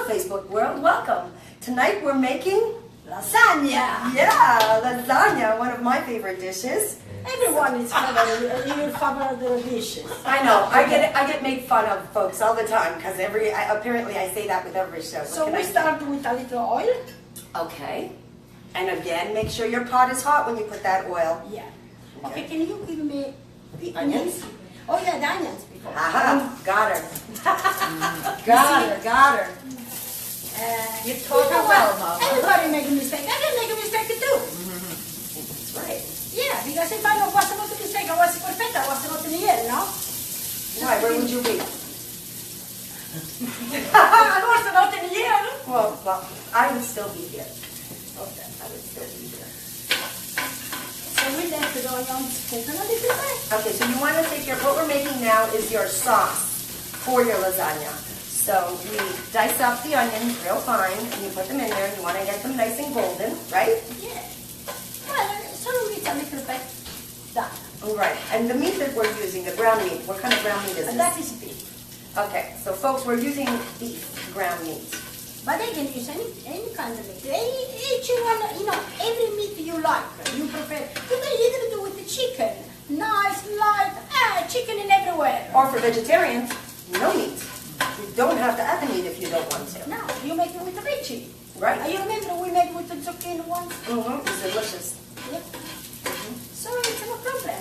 Hello, Facebook world. Welcome. Tonight we're making Lasagna! Yeah, lasagna, one of my favorite dishes. Everyone is your favorite dishes. I know. I get made fun of, folks, all the time because apparently I say that with every show. So we start with a little oil. Okay. And again, make sure your pot is hot when you put that oil. Yeah. Okay, can you give me the Onions? Oh yeah, the onions before. Aha, got her. got her. You taught her well, Mama. Everybody make a mistake. I can make a mistake too. That's right. Yeah, because if I don't was about to mistake, I was perfect, I was not in the air, no? Why? Where would you be? I was not in the air. Well, I would still be here. Okay, I would still be here. So we let the onions cook a little bit. Okay, so you want to take what we're making now is your sauce for your lasagna. So we dice up the onions real fine, and you put them in there. You want to get them nice and golden, right? Yeah. Well, so it's a little bit done. All right. And the meat that we're using, the ground meat, what kind of ground meat is this? That is beef. Okay, so folks, we're using beef ground meat. But they can use any kind of meat. Each one, every meat you like, you prefer. You can either do with the chicken, nice, light, chicken in everywhere. Or for vegetarians, no meat. You don't have to add the meat if you don't want to. No, you make it with the richie. Right. You remember we made with the zucchini once? Mm-hmm. It's delicious. Yeah. So it's no problem,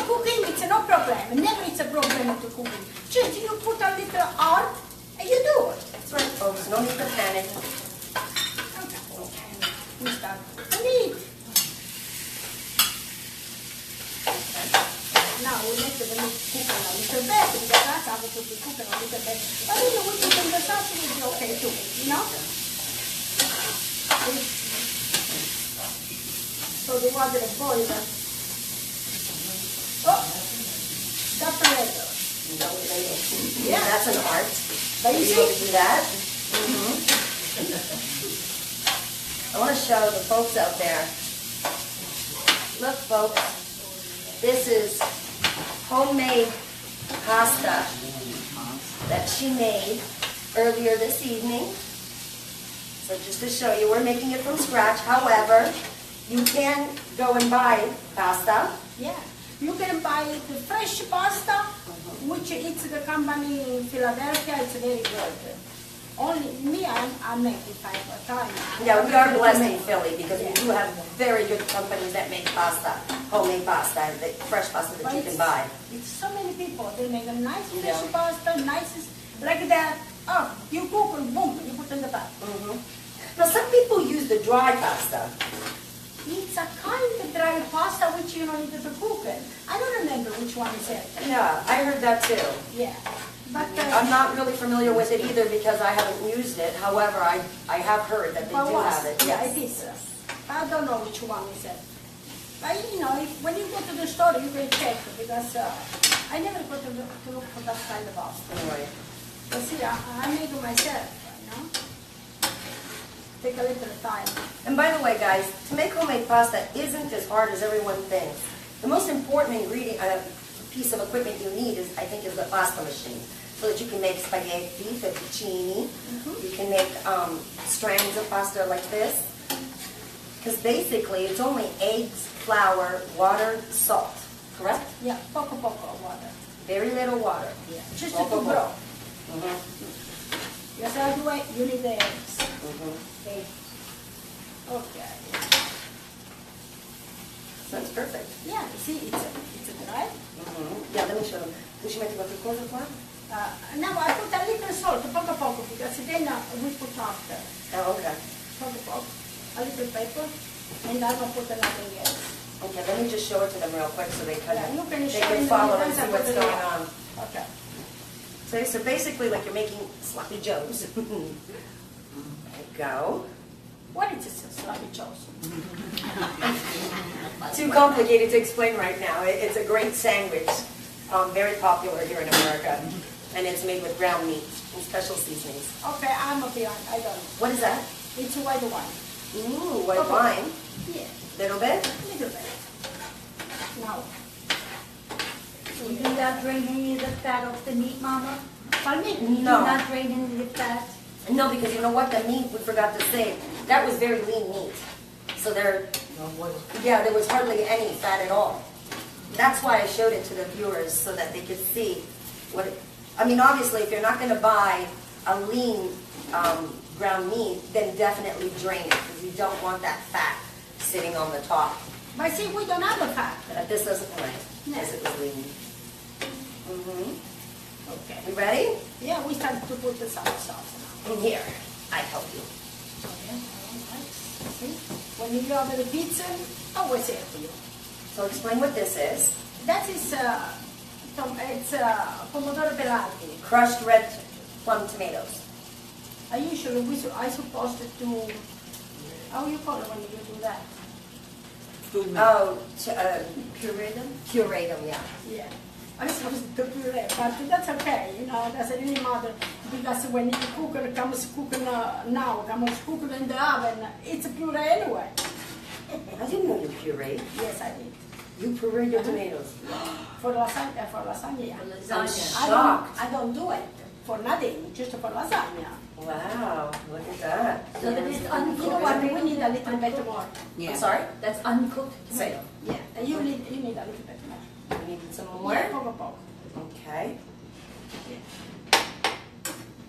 cooking it's no problem. Never it's a problem to cooking. Just you put a little art and you do it. That's right, folks. No need to panic. Okay. We start with the meat. Now we let the meat cook a little bit because that's how it should be cooking a little bit. But if you put it in the sauce, it will be okay too, So the water is boiling. Oh, that's a later. Yeah, that's an art. But you Be able to do that. I want to show the folks out there. Look, folks. This is homemade pasta that she made earlier this evening. So just to show you, we're making it from scratch. However, you can go and buy pasta. Yeah. You can buy the fresh pasta, which it's the company in Philadelphia. It's very good. Only me, I make it time by time. Yeah, we are blessed in Philly because we do have very good companies that make pasta, homemade pasta, the fresh pasta that you can buy. It's so many people. They make a nice fresh pasta, nice like that. Oh, you cook and boom, you put in the pan. Now, some people use the dry pasta. It's a kind of dry pasta which you don't need to cook it. I don't remember which one is it. Yeah, I heard that too. Yeah. But I'm not really familiar with it either because I haven't used it. However, I have heard that they do have it. Yeah, Yes. it is. I don't know which one is it. But when you go to the store, you can check because I never go to look for that kind of pasta. Anyway. But see, I make it myself, Take a little time. And by the way, guys, to make homemade pasta isn't as hard as everyone thinks. The most important ingredient, piece of equipment you need is the pasta machine, so that you can make spaghetti, fettuccine. You can make strands of pasta like this. Because basically, it's only eggs, flour, water, salt. Correct? Yeah, poco water. Very little water. Yeah. Just to grow. Yes, by the way, you need the eggs. Okay. Okay. That's perfect. Yeah, see, it's dry. Yeah, let me show them. Does she make qualche cosa qua? Now I put a little salt, poco, because then we put after. Oh, okay. Poco, a little pepper, and I will put another egg. Okay, let me just show it to them real quick so they can follow follow and see what's going on. Okay. So basically, like you're making sloppy joes. There you go. What is this sloppy joes? Too complicated to explain right now. It's a great sandwich, very popular here in America, and it's made with ground meat and special seasonings. Okay, I'm okay. I don't know. What is that? It's white wine. Ooh, white wine. Yeah. Little bit? Little bit. Now. Without draining any of the fat off the meat, Mama? Palmito, No. you're not draining the fat. No, because you know what? The meat, we forgot to say, that was very lean meat. So there was hardly any fat at all. That's why I showed it to the viewers, so that they could see what it, I mean, obviously, if you're not going to buy a lean ground meat, then definitely drain it, because you don't want that fat sitting on the top. But see, we don't have a fat. This doesn't right, No. because it was lean. Okay. You ready? Yeah, we start to put the sour sauce now. In here, I help you. Okay, all right. See, when you love the pizza, I always say it to you. So explain what this is. That is, it's pomodoro pelati. Crushed red plum tomatoes. I supposed to, how you call it when you do that? Oh, Puree them? puree them, yeah. Yeah. I supposed to puree, but that's okay, you know, doesn't really matter, because when you cook it, comes cooking now, comes cooking in the oven, it's a puree anyway. I didn't know you pureed. Yes, I did. You pureed your tomatoes. For lasagna, yeah. I'm shocked. I don't do it for nothing, just for lasagna. Wow, look at that. So that is You know uncooked. what, we need a little bit more. I'm sorry? That's uncooked tomato. Yeah, you need a little bit more. You need some more? Yeah, poco. Okay. Yeah.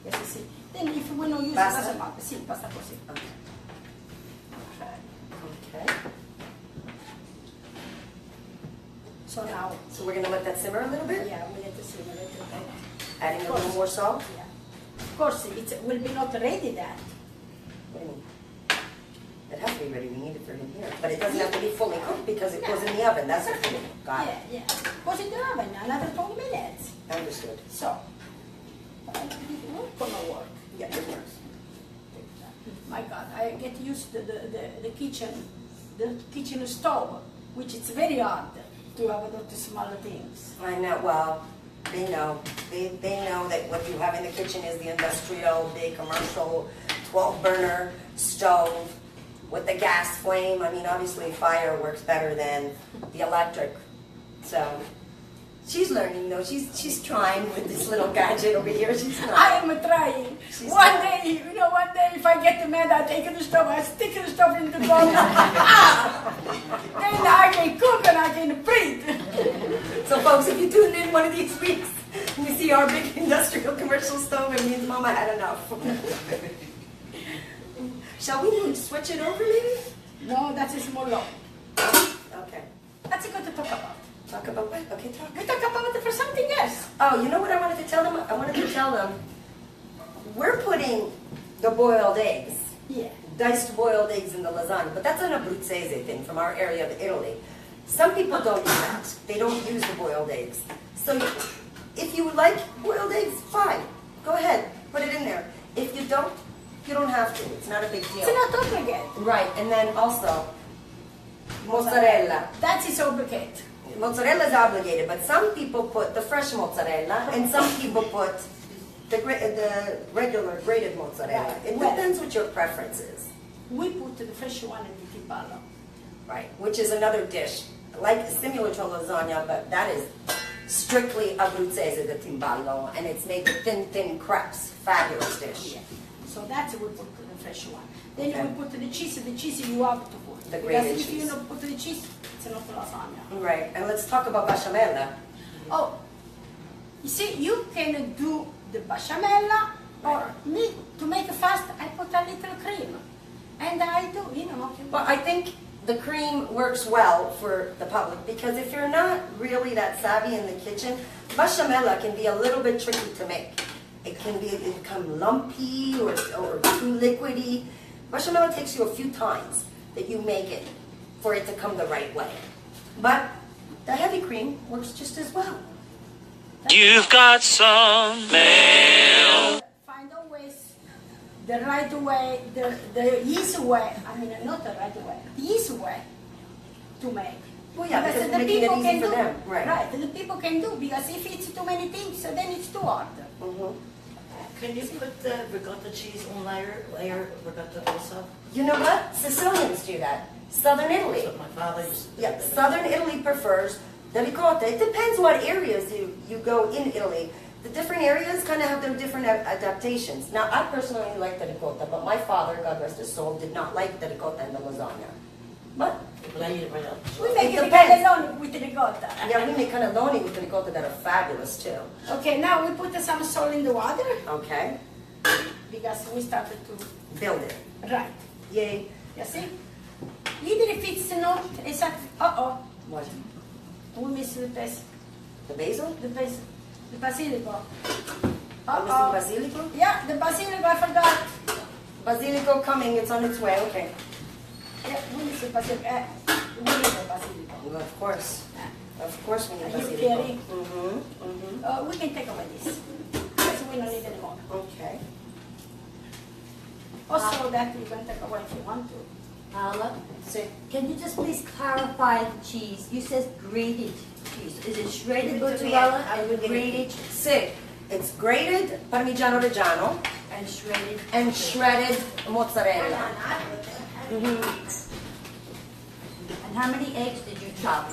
Yes, you see. Then if we don't use Basta? it, doesn't matter. Sì, basta così. Okay. Okay. Okay. So now, So we're gonna let that simmer a little bit? yeah, we need to simmer it a little bit. Adding a little more salt? Yeah. Of course, it will be not ready that. What do you mean? It has to be ready, we need it for in here. But it doesn't have to be fully cooked because it goes in the oven, that's the thing. Got it. Yeah. Goes in the oven, another 20 minutes. Understood. So, gonna work. Yeah, it works. My God, I get used to the kitchen stove, which is very hard to have those small things. I know, well, they know. They know that what you have in the kitchen is the industrial, big commercial, 12-burner stove with the gas flame. I mean, obviously fire works better than the electric. So she's learning though. She's trying with this little gadget over here. She's I trying. am trying. She's One trying. day if I get mad, I take the stove, I stick the stove in the bottom. Then I can cook and I can breathe. So folks, if you tune in one of these weeks, and you see our big industrial commercial stove, and me and Mama had enough. Shall we switch it over, maybe? No, that is more long. Okay. That's good to talk about. Talk about what? Okay, talk. We talk about it for something else. Oh, you know what I wanted to tell them? I wanted to tell them, we're putting the boiled eggs, Yeah. diced boiled eggs in the lasagna, but that's an abruzzese thing from our area of Italy. Some people don't do that. They don't use the boiled eggs. So if you like boiled eggs, fine. Go ahead, put it in there. If you don't, you don't have to. It's not a big deal. It's not obligate. Right, and then also, mozzarella. That is obligate. Mozzarella is obligated, but some people put the fresh mozzarella, and some people put the regular grated mozzarella. Right. It Well- depends what your preference is. We put the fresh one in the timpano. Right, which is another dish, like similar to lasagna, but that is strictly abruzzese, the timballo, and it's made with thin crepes. Fabulous dish. Yeah. So that's we put the fresh one. Then Okay. we put the cheese you have to put. The Because grated if you cheese. don't put the cheese, it's not lasagna. Right, and let's talk about bechamel. Oh, you see, you can do the bechamel, or me, to make it fast, I put a little cream. And I do, you know. Well, I think the cream works well for the public because if you're not really that savvy in the kitchen, bechamel can be a little bit tricky to make. It can become lumpy or too liquidy. Bechamel takes you a few times that you make it for it to come the right way. But the heavy cream works just as well. You've got some mail. Find always the right way, the easy way, I mean not the right way, the easy way to make. Well, yeah, because the making it people easy can for do, them, right. the people can do, because if it's too many things, then it's too hard. Mhm. Can you put the ricotta cheese on layer ricotta also? You know what? Sicilians do that. Southern Italy. That's what my father used to do. Yeah, Southern Italy prefers the ricotta. It depends what areas you go in Italy. the different areas kind of have their different adaptations. Now, I personally like the ricotta, but my father, God rest his soul, did not like the ricotta and the lasagna. But But I eat it right out. We make It it depends. cannelloni with ricotta. yeah, we make cannelloni with the ricotta that are fabulous too. Okay, now we put some salt in the water Okay, because we started to build it. right. Yay. You see? Even if it's not exact. What? We miss the best. The basil? The basilico. Oh, Mr. Basilico? Yeah, the basilico, I forgot. Basilico coming, it's on its way, okay. Yeah, we need the basilico. We need the basilico. Well, of course. Of course we need Are you basilico. kidding? Mm-hmm. We can take away this. Because we don't need anymore. Okay. Also, that you can take away if you want to. Alla, See, can you just please clarify the cheese? You said grated cheese. Is it shredded Give it to me. mozzarella I will and give it. grated see, it's grated Parmigiano Reggiano and shredded? and shredded mozzarella. And how many eggs did you chop?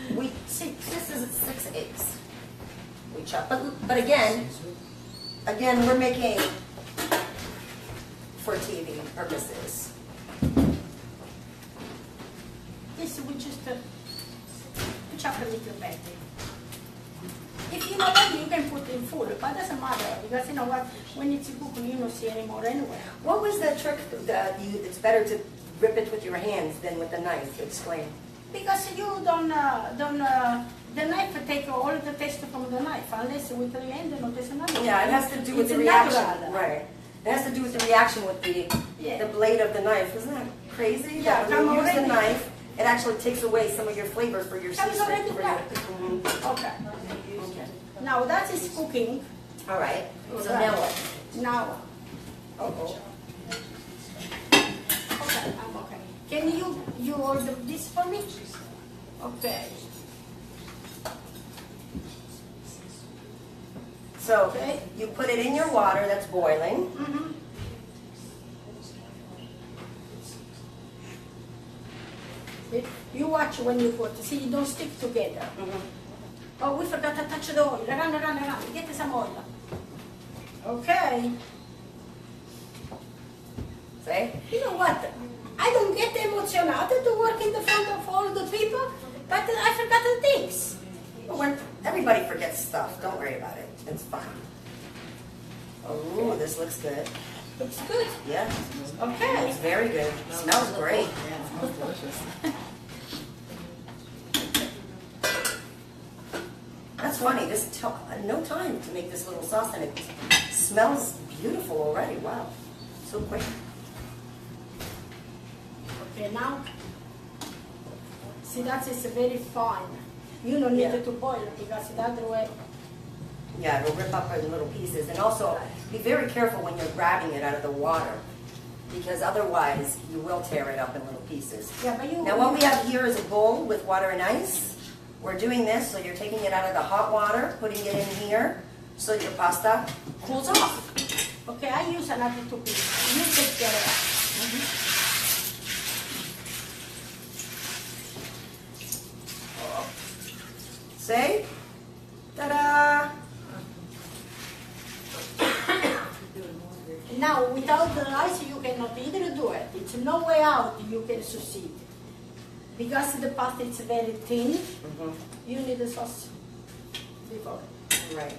This is 6 eggs. We chop, but again, we're making for TV purposes. This we just chop a little bit. If you know what, you can put in full, but doesn't matter because you know what, when it's cooking, you don't see anymore anyway. What was that trick that it's better to rip it with your hands than with the knife? Explain. Because you don't the knife take all the taste from the knife unless with the hand and there's another. Yeah, it has to do with It's the reaction. natural. Right. It has to do with the reaction with the blade of the knife. Isn't that crazy? Yeah, That when you use the already- knife, it actually takes away some of your flavor for your Comes seasoning. already for black. your- Okay. Okay. Now that is cooking. All right. So Right. now what? Now, Uh-oh. okay, I'm okay. Can you order this for me? Okay. So Okay. you put it in your water that's boiling. Mm-hmm. You watch when you put. See, you don't stick together. Oh, we forgot to touch the oil. Run. Get some oil. Okay. See? You know what? I don't get emotionated to work in the front of all the people, but I forgot the things. But when everybody forgets stuff, don't worry about it. It's fine. Oh, this looks good. Looks good. Yeah. Okay. It's very good. It smells great. That's funny. This took no time to make this little sauce, and it smells beautiful already. Wow, so quick. Okay, now, see that is very fine. You don't need Yeah. it to boil because the other way. Yeah, it'll rip up in little pieces, and also be very careful when you're grabbing it out of the water, because otherwise you will tear it up in little pieces. Yeah, but you. Now what we have here is a bowl with water and ice. We're doing this, so you're taking it out of the hot water, putting it in here, so your pasta cools off. Okay, I use another 2 pieces. You take care of that. See? Ta-da! Now, without the ice, you cannot either do it. It's no way out you can succeed. Because the pasta is very thin, you need the sauce before. Right.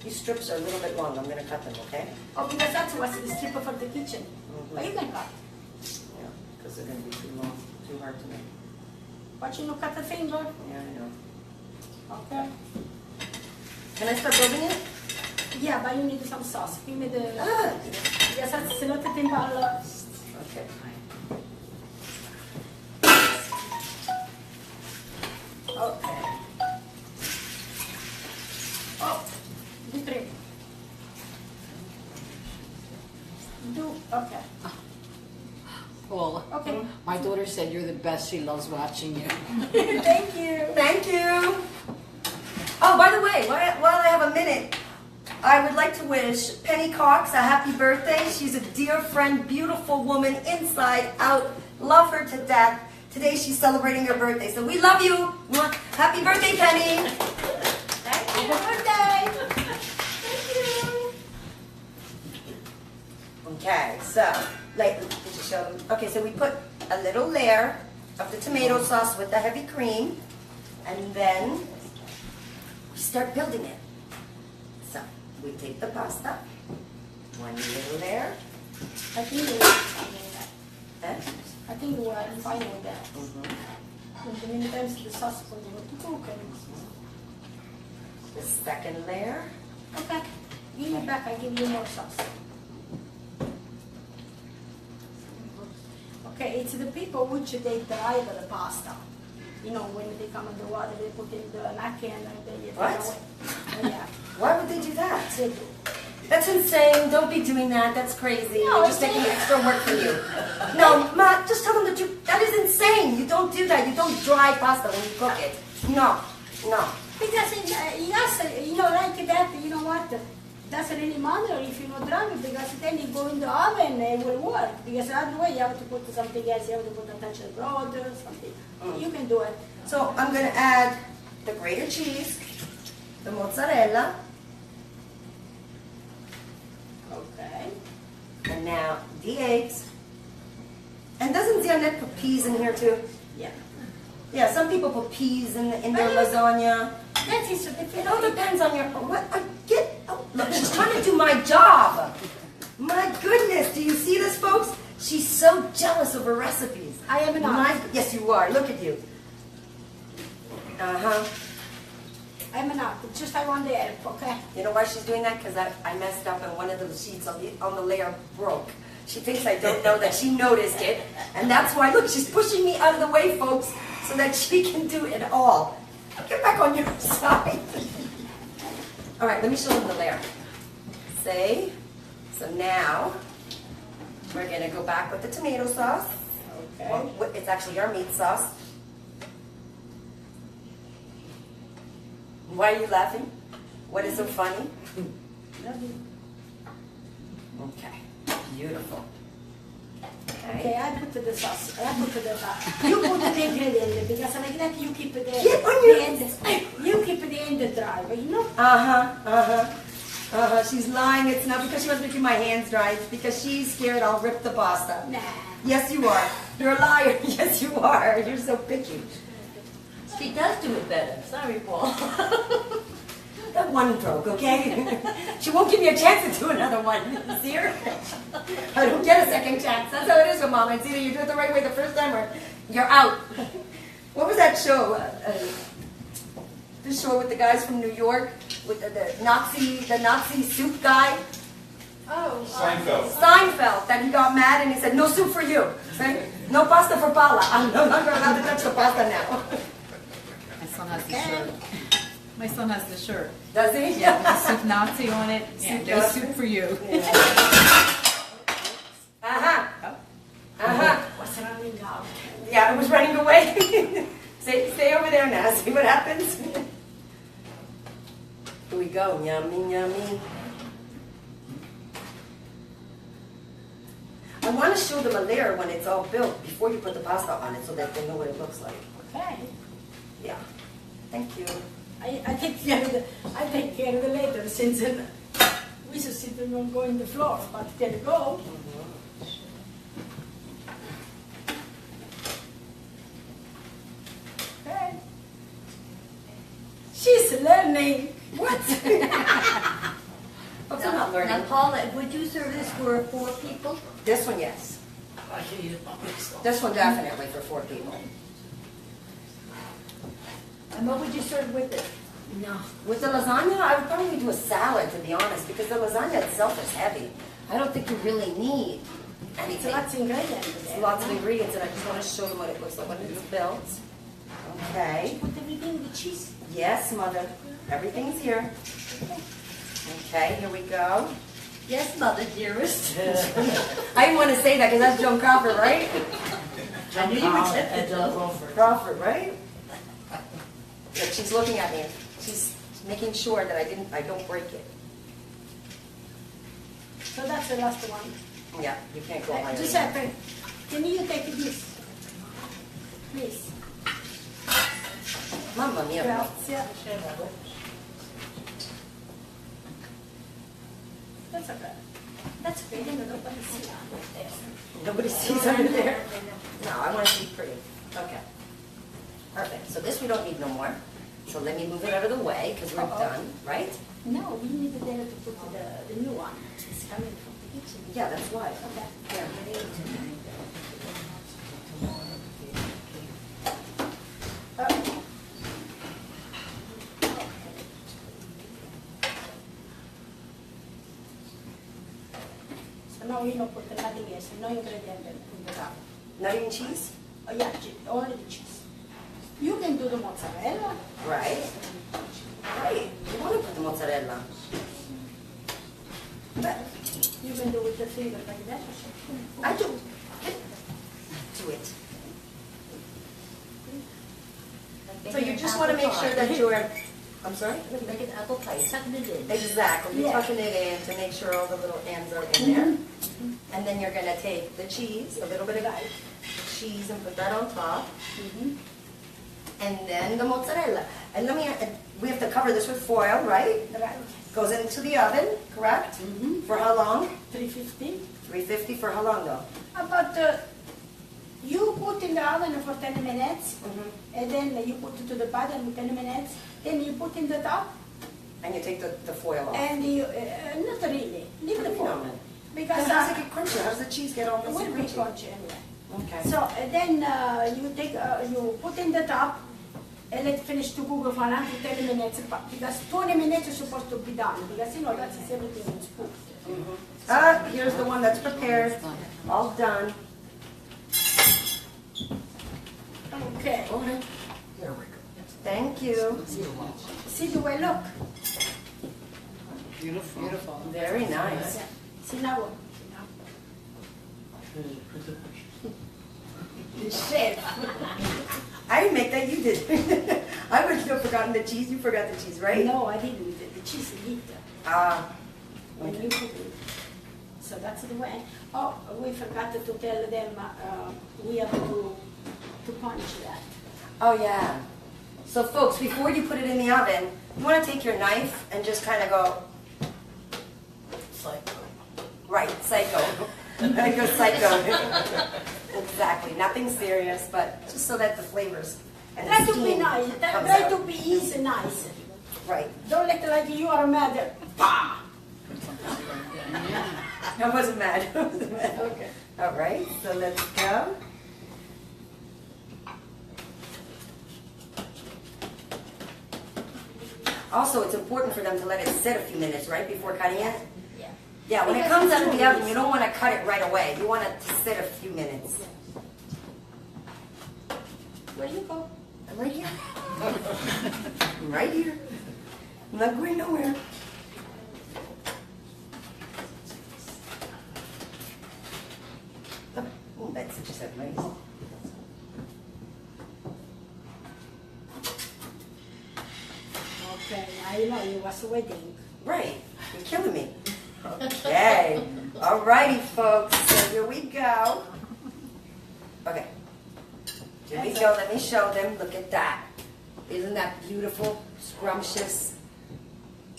These strips are a little bit long. I'm going to cut them, okay? Oh, because that's what's the stripper for the kitchen. But you can cut. Yeah, because they're going to be too long, too hard to make. But you know, cut the finger. Yeah, I know. Okay. Can I start building it? Yeah, but you need some sauce. Give me the... Ah! Yes, se no te timbalo. Okay. Okay. Oh, di tre. Okay. Well, Okay. my daughter said you're the best. She loves watching you. Thank you. Thank you. Oh, by the way, while I have a minute, I would like to wish Penny Cox a happy birthday. She's a dear friend, beautiful woman, inside, out. Love her to death. Today she's celebrating her birthday, so we love you. Happy birthday, Penny. Thank you. Happy birthday. Okay, so, like, did you show them? Okay, so we put a little layer of the tomato sauce with the heavy cream, and then we start building it. So, we take the pasta, one little layer. I think we were fine with that. Eh? I think we were fine with that. Mhm. In the meantime, the sauce continue to cook. And... The second layer. Okay, give me back, I give you more sauce. Okay, it's the people which they dry the pasta. You know, when they come in the water, they put in the napkin and they What? Yeah, Why would they do that? they do. That's insane. Don't be doing that. That's crazy. No, You're just it's making not. extra work for you. No, Ma, just tell them that that is insane. You don't do that. You don't dry pasta when you cook it. No, no. Because yes, you know, like that, you know what? Doesn't really matter if you not dry it, because then you go in the oven and it will work. Because otherwise you have to put something else, you have to put a touch of bread or something. You can do it. So I'm going to add the grated cheese, the mozzarella, Okay. and now the eggs. And doesn't Zianet put peas in here too? Yeah. Yeah, some people put peas in their lasagna. That is It all depends on your. What? Look, she's trying to do my job. My goodness, do you see this, folks? She's so jealous of her recipes. I am not. Yes, you are. Look at you. Uh-huh. I'm not. Just I want the help, okay? You know why she's doing that? Because I messed up and one of the sheets on the layer broke. She thinks I don't know that she noticed it. And that's why, look, she's pushing me out of the way, folks, so that she can do it all. Get back on your side. All right, let me show them the layer. Say, so now we're going to go back with the tomato sauce. Okay. Well, it's actually our meat sauce. Why are you laughing? What is so funny? Okay, beautiful. Okay, I put the sauce. I put the sauce. You put the ingredient because like that you keep the Get on your- end. You keep the end dry, you know. She's lying. It's not because she wants me to keep my hands dry. It's because she's scared I'll rip the pasta. Nah. Yes, you are. You're a liar. Yes, you are. You're so picky. She does do it better. Sorry, Paul. That one broke, okay? She won't give me a chance to do another one. See her? I don't get a second chance. That's how it is with Mama. It's either you do it the right way the first time or you're out. What was that show? The show with the guys from New York with the Nazi soup guy? Oh. Seinfeld, that he got mad and he said, no soup for you. Right? No pasta for Paula. I'm no longer allowed to touch the pasta now. My son has the shirt. My son has the shirt. Does he? Yeah, with the soup Nazi on it. Yeah, Soup no Nazi. soup for you. What's running out? Yeah, it was running away. Stay over there now. See what happens. Here we go. Yummy, yummy. I want to show them a layer when it's all built before you put the pasta on it so that they know what it looks like. Okay. Yeah. Thank you. I take care of the later since we should sit and go in the floor, but there you go. Okay. She's learning. What? What's I'm not Now, learning? Paula, would you serve this for 4 people? This one, yes. I can eat it by myself. This one definitely for 4 people. And what would you serve with it? No. With the lasagna, I would probably do a salad, to be honest, because the lasagna itself is heavy. I don't think you really need It's anything. lots of ingredients. It's lots of ingredients, and I just want to show them what it looks like when it's built. Okay. Put everything, the cheese. Yes, Mother. Everything's here. Okay, here we go. Yes, Mother dearest. I didn't want to say that because that's Joan Crawford, right? I knew you would get that, John Crawford. Crawford, right? Look, she's looking at me. She's making sure that I don't break it. So that's the last one. Yeah, you can't go higher. Giuseppe, can you take this? Please. Mamma mia. Grazie. That's okay. That's okay, then nobody sees there. Nobody sees under there? No, I want to be pretty. Okay. Perfect. So this we don't need no more. So let me move it out of the way because we're done, right? No, we need there to put the new one. It's coming from the kitchen. Yeah, that's why. Okay. Yeah. So now you don't put nothing else, no ingredient in the top. Not even cheese? Oh yeah, only the cheese. You can do the mozzarella. Right. Right. You want to put the mozzarella. But You can do with the finger like that. I do. Do it. So you just want to make sure that you're, I'm sorry? Like an apple pie, tucking it in. Exactly. You're Yeah. tucking it in to make sure all the little ends are in there. And then you're going to take the cheese, a little bit of cheese, and put that on top. And then the mozzarella. And let me, we have to cover this with foil, right? Right. Goes into the oven, correct? For how long? 350. 350 for how long though? About you put in the oven for 10 minutes, and then you put it to the bottom for 10 minutes. Then you put in the top, And you take the foil off. and you not really leave the You foil know. because Then how's it get crunchy? How does the cheese get all it nice will and be crunchy? crunchy anyway. Okay. So then you take you put in the top, and let it finish to cook for another 10 minutes because 20 minutes is supposed to be done because you know that's everything is cooked. Here's the one that's prepared, all done. Okay. There we go. Thank you. See the way look. Beautiful. Very nice. See now. The chef. I didn't make that, you did. I would have forgotten the cheese, you forgot the cheese, right? No, I didn't. The cheese is Ah, when you cook it. So that's the way. Oh, we forgot to tell them we have to punch that. oh yeah. So folks, before you put it in the oven, you want to take your knife and just kind of go, Psycho. right, psycho. I go psycho. Exactly, nothing serious, but just so that the flavors and Try the to be steam nice. comes Try out. to be easy, nice. Right. Don't let like you are mad. Pah! I wasn't mad. I wasn't mad. Okay. All right, so let's go. Also, it's important for them to let it sit a few minutes, right, before cutting it? Yeah. Yeah, when it Because comes it's out of the really oven, you don't want to cut it right away. You want it to sit a few minutes. Where you go? I'm right here. I'm right here. I'm not going nowhere. Oh, that's just that nice. Okay, now you know you was waiting. Right, you're killing me. Okay, all righty, folks. So here we go. Okay, here we go. Let me show them. Look at that. Isn't that beautiful, scrumptious?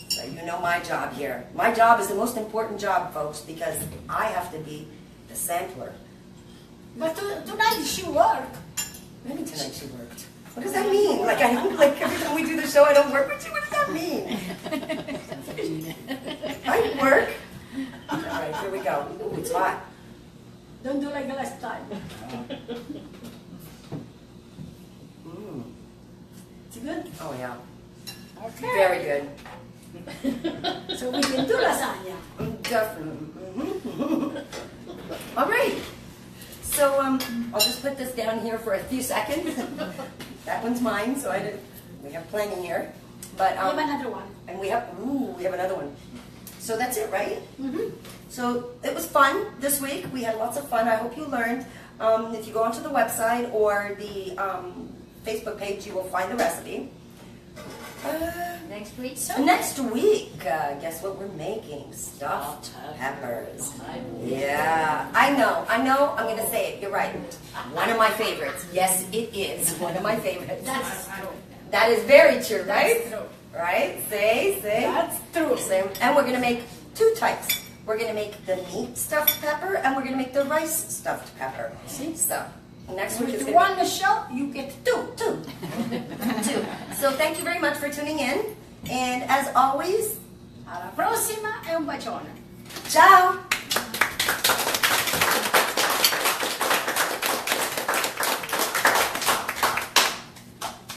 So you know my job here. My job is the most important job, folks, because I have to be the sampler. But tonight she work. Maybe tonight she worked. What does that mean? Like I don't, like every time we do the show, I don't work with you. What does that mean? I work. All right, here we go. Ooh, it's hot. Don't do like the last time. Mm. It's good? Oh yeah, Okay. very good. So we can do lasagna. Definitely. All right. So I'll just put this down here for a few seconds. That one's mine, so I didn't. We have plenty here, but We have another one. and we have another one. So that's it, right? Mm-hmm. So it was fun this week. We had lots of fun. I hope you learned. If you go onto the website or the Facebook page, you will find the recipe. Next week? Next week, guess what we're making? Stuffed peppers. Yeah, I know. I'm going to say it. You're right. One of my favorites. Yes, it is one of my favorites. That's true. That is very true, right? That's true. Right? Say. That's true. Say. And we're going to make two types. We're gonna make the meat stuffed pepper, and we're gonna make the rice stuffed pepper. See? So next week is With gonna one show, you get two. two. So thank you very much for tuning in, and as always, Alla prossima e un bacione. ciao.